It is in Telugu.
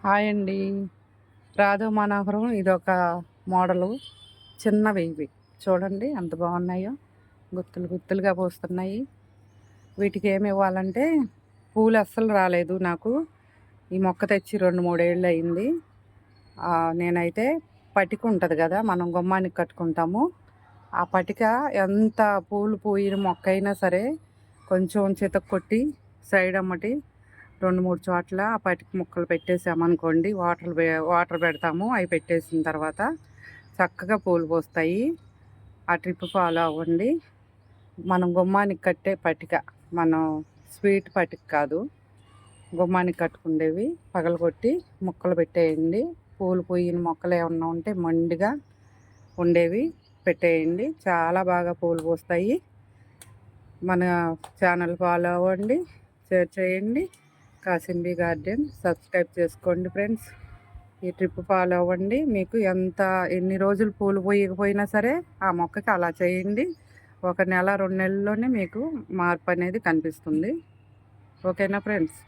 హాయ్ అండి. రాధా మనోహరం ఇదొక మోడలు. చిన్నవి ఇవి. చూడండి ఎంత బాగున్నాయో. గుత్తులు గుత్తులుగా పూస్తున్నాయి. వీటికి ఏమి ఇవ్వాలంటే పూలు అస్సలు రాలేదు నాకు. ఈ మొక్క తెచ్చి 2, 3 ఏళ్ళు అయింది. నేనైతే పటిక ఉంటుంది కదా, మనం గుమ్మానికి కట్టుకుంటాము. ఆ పటిక ఎంత పూలు పూయిన మొక్క అయినా సరే కొంచెం చితక కొట్టి సైడ్ అమ్మటి 2, 3 చోట్ల ఆ పటిక ముక్కలు పెట్టేసామనుకోండి, వాటర్ పెడతాము. అవి పెట్టేసిన తర్వాత చక్కగా పూలు పూస్తాయి. ఆ ట్రిప్ ఫాలో అవ్వండి. మనం గుమ్మానికి కట్టే పటిక, మనం స్వీట్ పటిక కాదు, గుమ్మానికి కట్టుకుండేవి పగలగొట్టి ముక్కలు పెట్టేయండి. పూలు పూయిన మొక్కలు ఏమన్నా ఉంటే మండిగా ఉండేవి పెట్టేయండి. చాలా బాగా పూలు పూస్తాయి. మన ఛానల్ ఫాలో అవ్వండి, షేర్ చేయండి. కాసింబీ గార్డెన్ సబ్స్క్రైబ్ చేసుకోండి ఫ్రెండ్స్. ఈ ట్రిప్ ఫాలో అవ్వండి. మీకు ఎన్ని రోజులు పూలు పోయకపోయినా సరే ఆ మొక్కకి అలా చేయండి. 1 నెల 2 నెలల్లోనే మీకు మార్పు అనేది కనిపిస్తుంది. ఓకేనా ఫ్రెండ్స్?